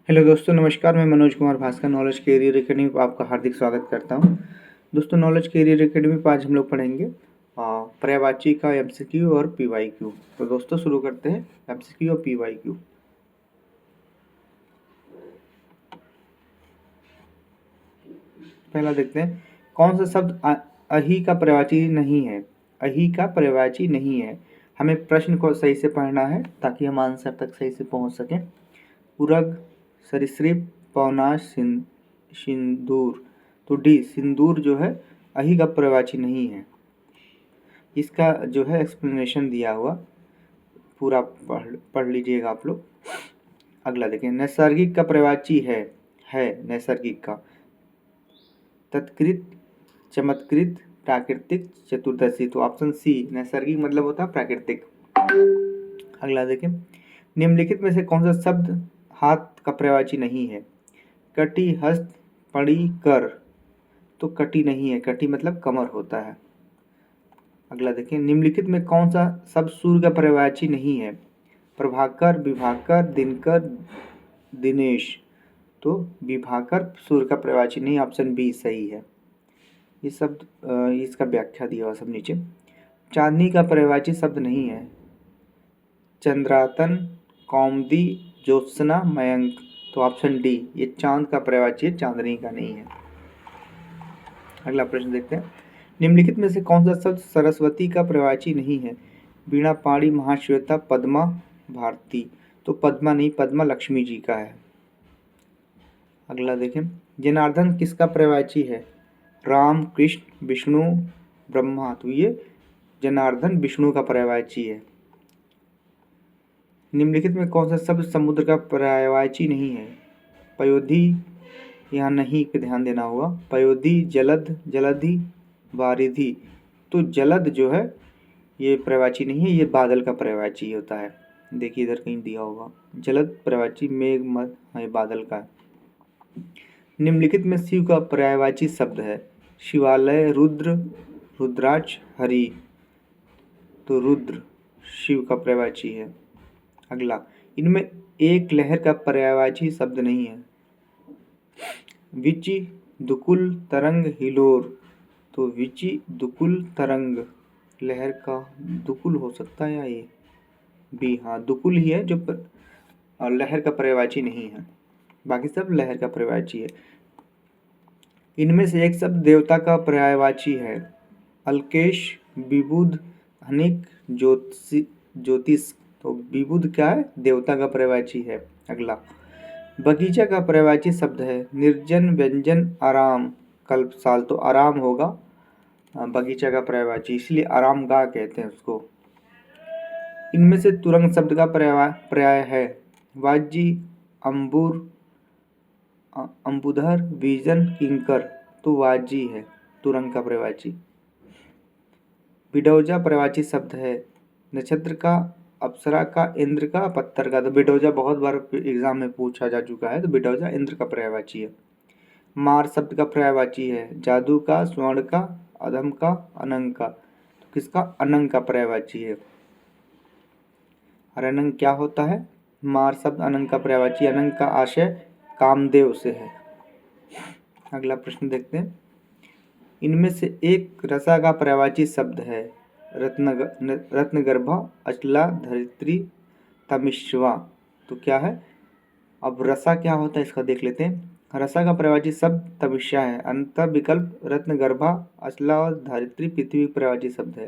Hello दोस्तों, नमस्कार। मैं Manoj Kumar Bhaskar knowledge career academy पर आपका हार्दिक स्वागत करता हूं। दोस्तों, नॉलेज कैरियर एकेडमी पर आज हम लोग पढ़ेंगे पर्यायवाची का एमसीक्यू और पीवाईक्यू। तो दोस्तों शुरू करते हैं एमसीक्यू और पीवाईक्यू। पहला देखते हैं, कौन सा शब्द अही का पर्यायवाची नहीं है। अही का पर्यायवाची नहीं है। हमें प्रश्न को सही से पढ़ना है ताकि हम आंसर तक सही से पहुंच सकें। उरग, सरीसृप, पवनाश, सिंदूर। तो डी सिंदूर जो है अही का पर्यायवाची नहीं है। इसका जो है एक्सप्लेनेशन दिया हुआ पूरा पढ़ लीजिएगा आप लोग। अगला देखें, नैसर्गिक का पर्यायवाची है नैसर्गिक का तत्कृत, चमत्कृत, प्राकृतिक, चतुर्दशी। तो ऑप्शन सी नैसर्गिक मतलब होता है प्राकृतिक। अगला देखें, निम्नलिखित में से कौन सा शब्द हाथ का पर्यायवाची नहीं है। कटी, हस्त, पड़ी, कर। तो कटी नहीं है, कटी मतलब कमर होता है। अगला देखिए, निम्नलिखित में कौन सा शब्द सूर्य का पर्यायवाची नहीं है। प्रभाकर, विभाकर, दिनकर, दिनेश। तो विभाकर सूर्य का पर्यायवाची नहीं, ऑप्शन बी सही है। ये शब्द इसका व्याख्या दिया हुआ सब नीचे। चांदनी का पर्यायवाची शब्द नहीं है। चंद्रातन, कौमुदी, ज्योत्सना, मयंक। तो ऑप्शन डी ये चांद का पर्यायवाची है, चांदनी का नहीं है। अगला प्रश्न देखते हैं, निम्नलिखित में से कौन सा शब्द सरस्वती का पर्यायवाची नहीं है। वीणा, पाणी, महाश्वेता, पद्मा, भारती। तो पद्मा नहीं, पद्मा लक्ष्मी जी का है। अगला देखें, जनार्दन किसका पर्यायवाची है। राम, कृष्ण, विष्णु, ब्रह्मा। तो ये जनार्दन विष्णु का पर्यायवाची है। निम्नलिखित में कौन सा शब्द समुद्र का पर्यायवाची नहीं है। पयोधी, यहाँ नहीं पे ध्यान देना होगा। पयोधी, जलद, जलधि, वारिधि। तो जलद जो है ये पर्यायवाची नहीं है, ये बादल का पर्यायवाची होता है। देखिए इधर कहीं दिया होगा, जलद पर्यायवाची मेघ मद है, बादल का। निम्नलिखित में शिव का पर्यायवाची शब्द है। शिवालय, रुद्र, रुद्राक्ष, हरि। तो रुद्र शिव का पर्यायवाची है। अगला, इनमें एक लहर का पर्यायवाची शब्द नहीं है। विचि, दुकुल, तरंग, हिलोर। तो विचि, दुकुल, तरंग। लहर का दुकुल हो सकता है या ये बी, हाँ दुकुल ही है जो लहर का पर्यायवाची नहीं है, बाकी सब लहर का पर्यायवाची है। इनमें से एक शब्द देवता का पर्यायवाची है। अल्केश, विबुध, हनिक, ज्योतिष। तो विबुध क्या है, देवता का पर्यायवाची है। अगला, बगीचा का पर्यायवाची शब्द है। निर्जन, व्यंजन, आराम, कल्पसाल। तो आराम होगा बगीचा का पर्यायवाची, इसलिए आराम गाह कहते हैं उसको। इनमें से तुरंग शब्द का पर्याय है। वाजी, अंबुर, अंबुधर, विजन, किंकर। तो वाजी है तुरंग का पर्यायवाची। बिडौजा पर्यायवाची शब्द है। नक्षत्र का, अप्सरा का, इंद्र का, पत्थर का। तो बिडौजा बहुत बार एग्जाम में पूछा जा चुका है, तो बिडौजा इंद्र का पर्यायवाची है। मार शब्द का पर्यायवाची है। जादू का, स्वर्ण का, अधम का, अनंग का। तो किसका, अनंग का पर्यायवाची है। और अनंग क्या होता है, मार शब्द अनंग का पर्यायवाची। अनंग का आशय कामदेव से है। अगला प्रश्न देखते हैं, इनमें से एक रसा का पर्यायवाची शब्द है। रत्नगर्भा, अचला, धरित्री, तमिश्वा। तो क्या है, अब रसा क्या होता है इसका देख लेते हैं। रसा का पर्यायवाची शब्द तमिश्या है। अंत विकल्प रत्नगर्भा, अचला और धरित्री पृथ्वी पर्यायवाची शब्द है।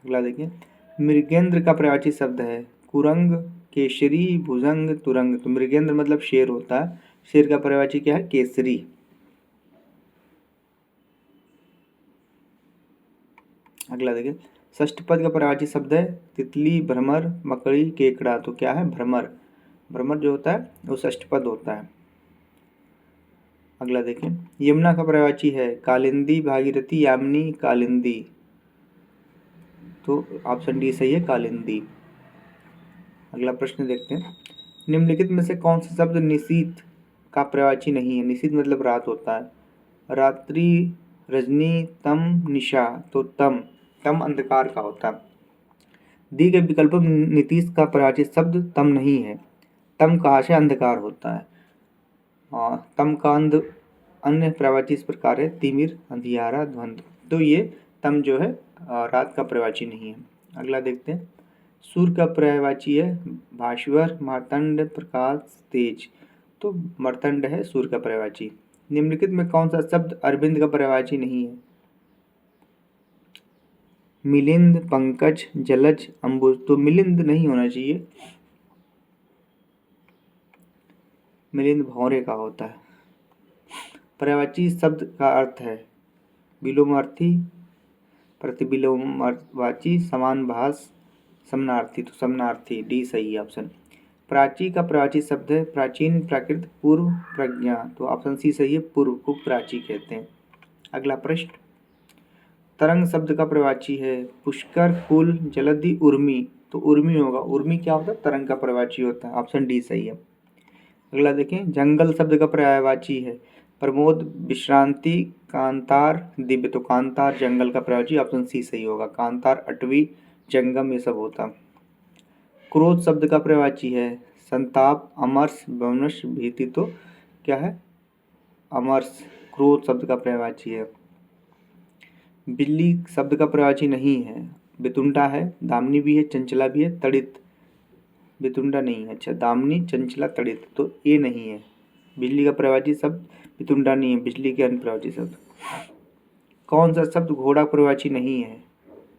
अगला देखिए, मृगेंद्र का पर्यायवाची शब्द है। कुरंग, केसरी, भुजंग, तुरंग। तो मृगेंद्र मतलब शेर होता है, शेर का पर्यायवाची क्या है, केसरी। अगला देखिए, षष्ठ पद का पर्यायवाची शब्द है। तितली, भ्रमर, मकड़ी, केकड़ा। तो क्या है, भ्रमर। भ्रमर जो होता है वो षष्ठ पद होता है। अगला देखिए, यमुना का पर्यायवाची है। कालिंदी, भागीरथी, यामिनी, कालिंदी। तो ऑप्शन डी सही है, कालिंदी। अगला प्रश्न देखते हैं, निम्नलिखित में से कौन सा शब्द निशीथ का पर्यायवाची नहीं है। निशीथ मतलब रात होता है। रात्रि, रजनी, तम, निशा। तो तम अंधकार का होता है। दी गए विकल्पों में नीतीश का पर्यायवाची शब्द तम नहीं है। तम कहाँ से अंधकार होता है। तम का अन्य पर्यायवाची इस प्रकार है, तिमिर, अंधियारा, ध्वंद। तो ये तम जो है रात का पर्यायवाची नहीं है। अगला देखते हैं। सूर्य का पर्यायवाची है भास्वर, मार्तंड, प्रकाश, तेज। तो मार्तंड है सूर्य का पर्यायवाची। निम्नलिखित में कौन सा शब्द अरविंद का पर्यायवाची नहीं है। मिलिंद, पंकज, जलज, अंबुज। तो मिलिंद नहीं होना चाहिए, मिलिंद भौरे का होता है। पर्यायवाची शब्द का अर्थ है विलोमार्थी, प्रतिविलोमवाची, समानभास, समनार्थी। तो समनार्थी डी सही है ऑप्शन। प्राची का पर्यायवाची शब्द है प्राचीन, प्राकृत, पूर्व, प्रज्ञा। तो ऑप्शन सी सही है, पूर्व को प्राची कहते हैं। अगला प्रश्न। तरंग शब्द का पर्यायवाची है पुष्कर, कुल, जलधि, उर्मी। तो उर्मी होगा, उर्मी क्या होता है, तरंग का पर्यायवाची होता है। ऑप्शन डी सही है। अगला देखें। जंगल शब्द का पर्यायवाची है प्रमोद, विश्रांति, कांतार, दिव्य। तो कांतार जंगल का पर्यायवाची, ऑप्शन सी सही होगा। कांतार, अटवी, जंगम, ये सब होता। क्रोध शब्द का पर्यायवाची है संताप, अमर्ष, वमनश, भीति। तो क्या है, अमर्ष क्रोध शब्द का पर्यायवाची है। बिल्ली शब्द का पर्यायवाची नहीं है, वितुंडा है, दामिनी भी है, चंचला भी है, तड़ित। वितुंडा नहीं है, अच्छा दामिनी, चंचला, तड़ित। तो ये नहीं है, बिजली का पर्यायवाची शब्द वितुंडा नहीं है, बिजली के अन्य पर्यायवाची शब्द। कौन सा शब्द घोड़ा पर्यायवाची नहीं है।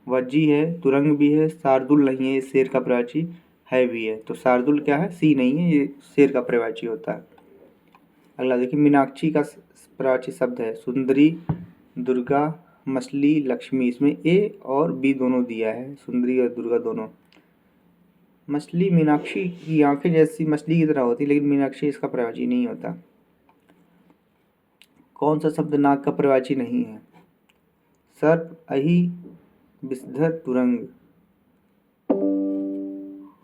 वज्जी है, तुरंग भी है, शार्दुल नहीं है, ये शेर का पर्यायवाची है भी है। तो शार्दुल क्या है, सी नहीं है, ये शेर का पर्यायवाची होता है। अगला देखिए। मीनाक्षी का पर्यायवाची शब्द है सुंदरी, दुर्गा, मछली, लक्ष्मी। इसमें ए और बी दोनों दिया है, सुंदरी और दुर्गा दोनों। मछली मीनाक्षी की आंखें जैसी मछली की तरह होती है, लेकिन मीनाक्षी इसका पर्यायवाची नहीं होता। कौन सा शब्द नाग का पर्यायवाची नहीं है। सर्प, अहि, विषधर, तुरंग।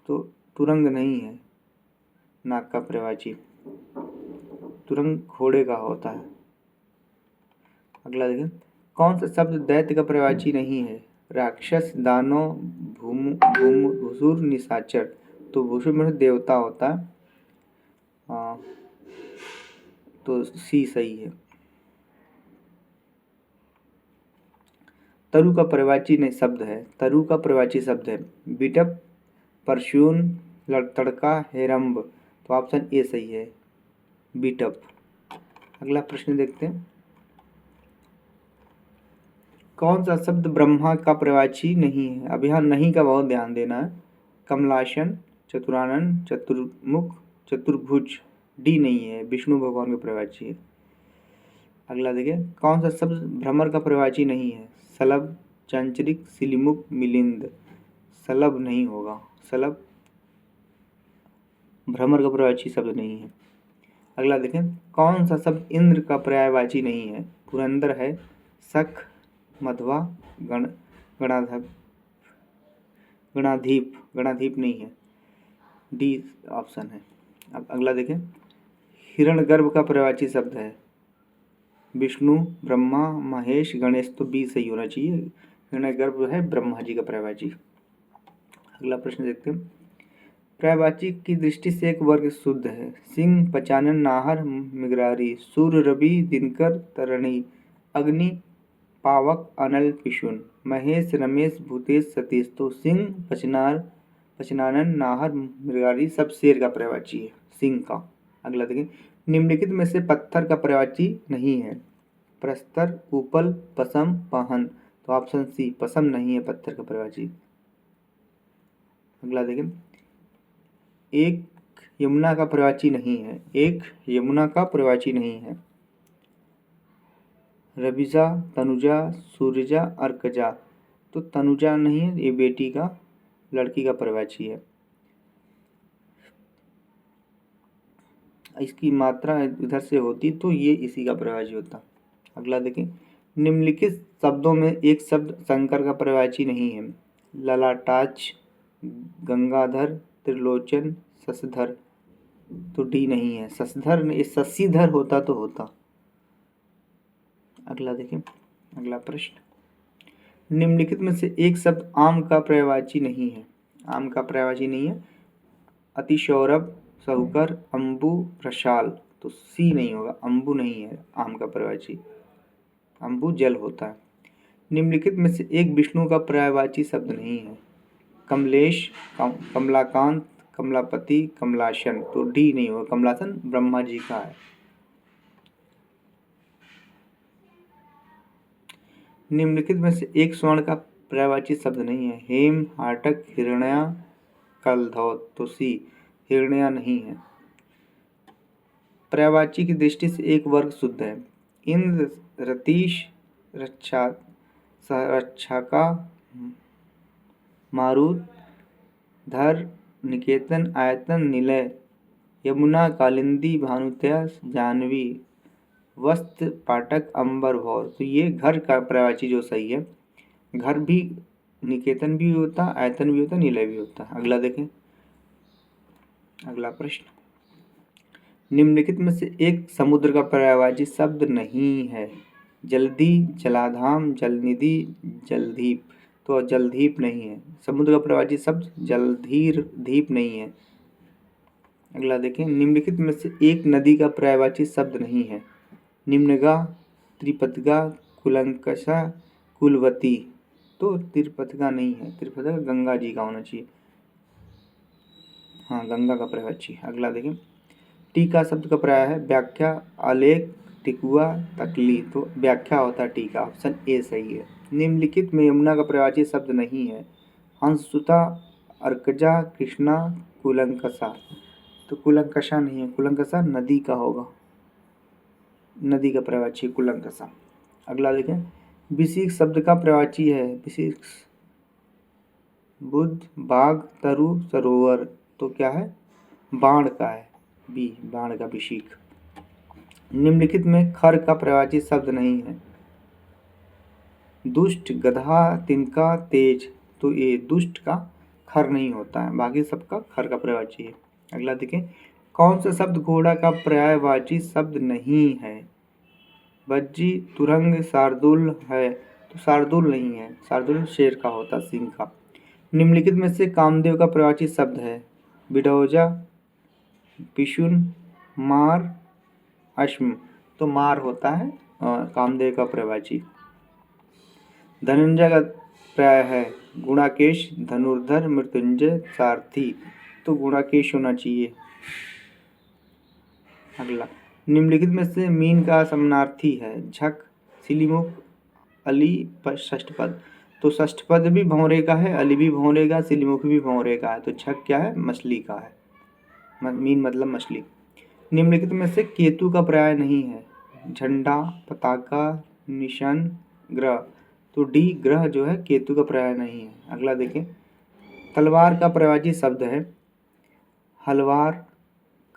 तो तुरंग नहीं है नाग का पर्यायवाची, तुरंग घोड़े का होता है। अगला देखें। कौन सा शब्द दैत्य का पर्यायवाची नहीं है। राक्षस, दानव, भूसुर, निशाचर। तो भूसुर में देवता होता है, तो सी सही है। तरु का पर्यायवाची नहीं शब्द है, तरु का पर्यायवाची शब्द है बिटप, परशून, तड़का, हेरम्ब। तो ऑप्शन ए सही है, बिटप। अगला प्रश्न देखते हैं। कौन सा शब्द ब्रह्मा का पर्यायवाची नहीं है। अब यहाँ नहीं का बहुत ध्यान देना है। कमलासन, चतुरानन, चतुर्मुख, चतुर्भुज। डी नहीं है, विष्णु भगवान का पर्यायवाची है। अगला देखिए। कौन सा शब्द भ्रमर का पर्यायवाची नहीं है। सलभ, चंचरिक, सिलिमुख, मिलिंद। सलभ नहीं होगा, सलभ भ्रमर का पर्यायवाची शब्द नहीं है। अगला देखें। कौन सा शब्द इंद्र का पर्यायवाची नहीं है। पुरंदर है, सख, मध्वा, गणाधप, गणाधीप। गणाधीप नहीं है, डी ऑप्शन है। अब अगला देखें। हिरण्यगर्भ का पर्यायवाची शब्द है विष्णु, ब्रह्मा, महेश, गणेश। तो बी सही होना चाहिए, हिरण्यगर्भ है ब्रह्मा जी का पर्यायवाची। अगला प्रश्न देखते हैं। पर्यायवाची की दृष्टि से एक वर्ग शुद्ध है। सिंह, पचानन, नाहर, मिगरारी। सूर्य, रवि, दिनकर, तरणी। अग्नि, पावक, अनल, पिशुन। महेश, रमेश, भूतेश, सतीश। तो सिंह, पचनानन, नाहर, मृगारी सब शेर का पर्यायवाची है, सिंह का। अगला देखें। निम्नलिखित में से पत्थर का पर्यायवाची नहीं है। प्रस्तर, उपल, पसम, पहन। तो ऑप्शन सी पसम नहीं है पत्थर का पर्यायवाची। अगला देखें। एक यमुना का पर्यायवाची नहीं है। एक यमुना का पर्यायवाची नहीं है। रविजा, तनुजा, सूरजा, अर्कजा। तो तनुजा नहीं है, ये बेटी का, लड़की का पर्यायवाची है। इसकी मात्रा इधर से होती तो ये इसी का पर्यायवाची होता। अगला देखें। निम्नलिखित शब्दों में एक शब्द शंकर का पर्यायवाची नहीं है। ललाटाक्ष, गंगाधर, त्रिलोचन, शशधर। तो डी नहीं है, शशधर नहीं, शशिधर होता तो होता। अगला देखें। अगला प्रश्न। निम्नलिखित में से एक शब्द आम का पर्यायवाची नहीं है। आम का पर्यायवाची नहीं है। अतिशौरभ, साहूकर, अम्बु, रसाल। तो सी नहीं होगा, अम्बु नहीं है आम का पर्यायवाची, अम्बु जल होता है। निम्नलिखित में से एक विष्णु का पर्यायवाची शब्द नहीं है। कमलेश, कमलाकांत, कमलापति, कमलासन। तो डी नहीं होगा, कमलासन ब्रह्मा जी का है। निम्नलिखित में से एक स्वर्ण का पर्यायवाची शब्द नहीं है। हेम, हाटक, हिरण्या, कलधौत। तो सी हिरण्या नहीं है। पर्यायवाची की दृष्टि से एक वर्ग शुद्ध है। इंद्र, रतीश, रक्षा, रक्षाका, मारुत, धर, निकेतन, आयतन, निलय, यमुना, कालिंदी, भानुतया, जाह्नवी, वस्त्र, पाठक, अंबर, भौर। तो ये घर का पर्यायवाची जो सही है। घर भी निकेतन भी होता, आयतन भी होता, निलय भी होता। अगला देखें, अगला प्रश्न, निम्नलिखित में से एक समुद्र का पर्यायवाची शब्द नहीं है। जल्दी, जलाधाम, जलनिधि, जलदीप। तो जलदीप नहीं है। समुद्र का पर्यायवाची शब्द जलधीर, दीप नहीं है। अगला देखें, निम्नलिखित में से एक नदी का पर्यायवाची शब्द नहीं है। निम्नगा, त्रिपतगा, कुलंकषा, कुलवती। तो त्रिपतगा नहीं है, त्रिपतगा गंगा जी का होना चाहिए। हाँ, गंगा का पर्यायवाची। अगला देखें, टीका शब्द का पर्याय है व्याख्या, आलेख, टिकुआ, तकली। तो व्याख्या होता है टीका, ऑप्शन ए सही है। निम्नलिखित में यमुना का पर्यायवाची शब्द नहीं है। हंससुता, अर्कजा, कृष्णा, कुलंकषा। तो कुलंकषा नहीं है, कुलंकषा नदी का होगा, नदी का पर्यायवाची कुलंकषा। अगला देखें, विशिख शब्द का पर्यायवाची है। विशिख, बुद्ध, बाघ, तरु, सरोवर। तो क्या है, बाण का है, बी बाण का विशिख। निम्नलिखित में खर का पर्यायवाची शब्द नहीं है। दुष्ट, गधा, तिनका, तेज। तो ये दुष्ट का खर नहीं होता है, बाकी सबका खर का पर्यायवाची है। अगला देखें, कौन सा शब्द घोड़ा का पर्यायवाची शब्द नहीं है। बज्जी, तुरंग, शार्दुल है। तो शार्दुल नहीं है, शार्दुल शेर का होता, सिंह का। निम्नलिखित में से कामदेव का पर्यायवाची शब्द है। बिडौजा, पिशुन, मार, अश्म। तो मार होता है कामदेव का पर्यायवाची। धनंजय का पर्याय है गुणाकेश, धनुर्धर, मृत्युंजय, सारथी। तो गुणाकेश होना चाहिए। अगला, निम्नलिखित में से मीन का समानार्थी है। झक, सिलीमुख, अली, षष्ठपद। तो षष्ठपद भी भौरे का है, अली भी भौरे का, सिलीमुख भी भौरे का है। तो झक क्या है, मछली का है, मीन मतलब मछली। निम्नलिखित में से केतु का पर्याय नहीं है। झंडा, पताका, निशान, ग्रह। तो डी ग्रह जो है केतु का पर्याय नहीं है। अगला देखें, तलवार का पर्यायवाची शब्द है हलवार,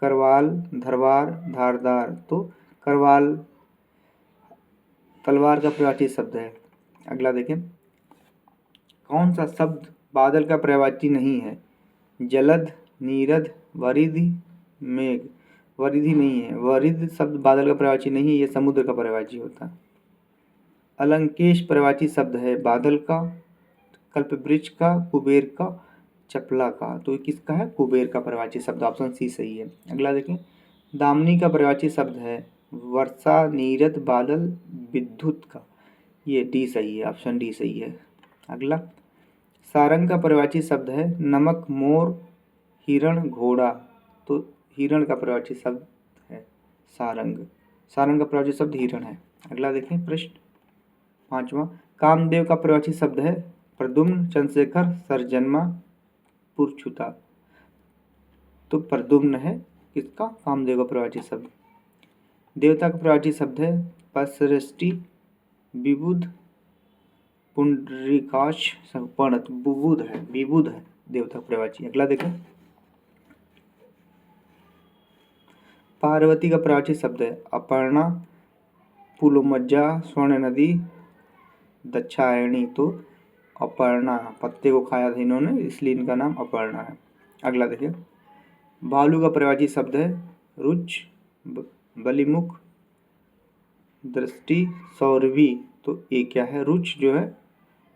करवाल, धरवार, धारदार। तो करवाल तलवार का पर्यायवाची शब्द है। अगला देखें, कौन सा शब्द बादल का पर्यायवाची नहीं है। जलद, नीरद, वरिधि, मेघ। वरिधि नहीं है, वरिध शब्द बादल का पर्यायवाची नहीं है, ये समुद्र का पर्यायवाची होता है। अलंकेश पर्यायवाची शब्द है बादल का, कल्पवृक्ष का, कुबेर का, चपला का। तो किसका है, कुबेर का पर्यायवाची शब्द, ऑप्शन सी सही है। अगला देखें, दामिनी का पर्यायवाची शब्द है वर्षा, नीरद, बादल, विद्युत का। ये डी सही है, ऑप्शन डी सही है। अगला, सारंग का पर्यायवाची शब्द है नमक, मोर, हिरण, घोड़ा। तो हिरण का पर्यायवाची शब्द है सारंग, सारंग का पर्यायवाची शब्द हिरण है। अगला देखें प्रश्न 5वां, कामदेव का पर्यायवाची शब्द है प्रद्युम्न, चंद्रशेखर, सरजन्मा, पुरछुता। तो प्रद्युम्न है किसका, कामदेव का पर्यायवाची शब्द। देवता का पर्यायवाची शब्द है पसृष्टि, विबुध, पुंडरीकाक्ष, पर्ण। बुबुध है, विबुध है देवता का पर्यायवाची। अगला देखें, पार्वती का पर्यायवाची शब्द है अपर्णा, पुलोमज्जा, स्वर्ण नदी, दक्षायणी। तो अपर्णा, पत्ते को खाया था इन्होंने, इसलिए इनका नाम अपर्णा है। अगला देखिए, भालू का पर्यायवाची शब्द है रुच, बलिमुख, दृष्टि, सौरभी। तो ये क्या है, रुच जो है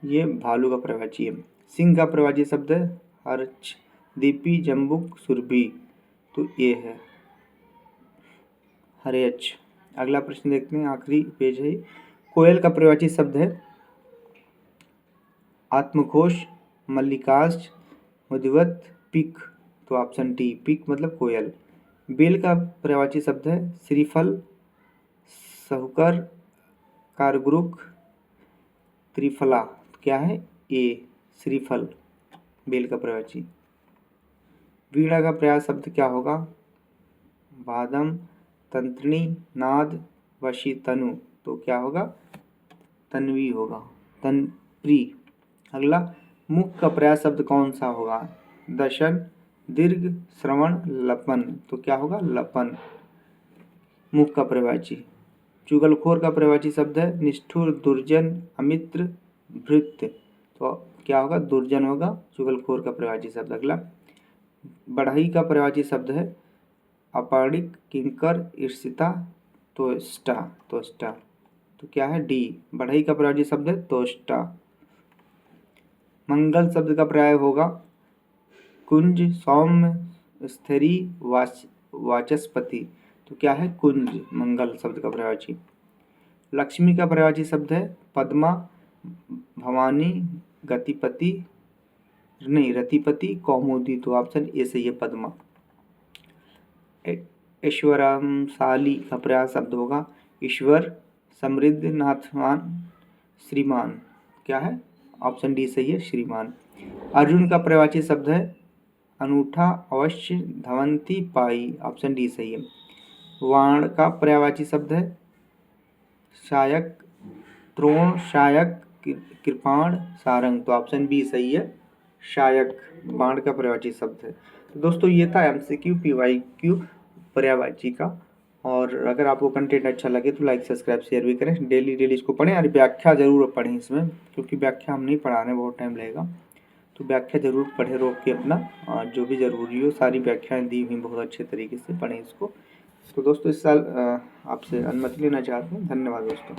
ये भालू का पर्यायवाची है। सिंह का पर्यायवाची शब्द है हर्ष, दीपी, जम्बुक, सुरभि। तो ए है। हरेच। अगला प्रश्न देखते हैं, आखिरी पेज है। कोयल का प्रवाची शब्द है आत्मघोष, मल्लिकार्ज, मधुवत, पिक। तो ऑप्शन डी, पिक मतलब कोयल। बेल का प्रवाची शब्द है श्रीफल, साहूकर, कारगुरुक, त्रिफला। क्या है? ए, श्रीफल बेल का प्रवाची। वीणा का पर्याय शब्द क्या होगा? वादम, तंत्रिणी, नाद, वशी, तनु। तो क्या होगा? तन्वी होगा, तनप्री। अगला, मुख का पर्याय शब्द कौन सा होगा? दशन, दीर्घ, श्रवण, लपन। तो क्या होगा? लपन मुख का पर्यायवाची। चुगलखोर का पर्यायवाची शब्द है निष्ठुर, दुर्जन, अमित्र, भृत्य। तो क्या होगा? दुर्जन होगा चुगलखोर का पर्यायवाची शब्द। अगला, बढ़ई का पर्यायवाची शब्द है अपाणिक, किंकर, ईर्षिता, तोष्टा। तोष्टा। तो क्या है? डी, बढ़ई का पर्यायवाची शब्द है तोष्टा। मंगल शब्द का पर्याय होगा कुंज, सौम्य, स्थिरी, वाचस्पति। तो क्या है? कुंज मंगल शब्द का पर्यायवाची। लक्ष्मी का पर्यायवाची शब्द है पद्मा, भवानी, गतिपति, नहीं रतिपति, कौमुदी। तो ऑप्शन ए सही है, पद्मा। ऐश्वर्यशाली का पर्याय शब्द होगा ईश्वर, समृद्ध, नाथवान, श्रीमान। क्या है? ऑप्शन डी सही है, श्रीमान। अर्जुन का पर्यायवाची शब्द है अनूठा, अवश्य, धवंती, पाई। ऑप्शन डी सही है। वाण का पर्यायवाची शब्द है शायक, द्रोण, शायक, कृपाण, सारंग। तो ऑप्शन बी सही है, शायक बाण का पर्यायवाची शब्द है। तो दोस्तों ये था MCQ PYQ पर्यायवाची का। और अगर आपको कंटेंट अच्छा लगे तो लाइक, सब्सक्राइब, शेयर भी करें। डेली इसको पढ़ें और व्याख्या जरूर पढ़ें इसमें, क्योंकि व्याख्या हम नहीं पढ़ा रहे हैं, बहुत टाइम लगेगा। तो व्याख्या जरूर पढ़ें रोक के अपना, और जो भी ज़रूरी हो सारी व्याख्याएं दी हुई बहुत अच्छे तरीके से पढ़ें इसको। तो दोस्तों इस साल आपसे अनुमति लेना चाहते हैं। धन्यवाद दोस्तों।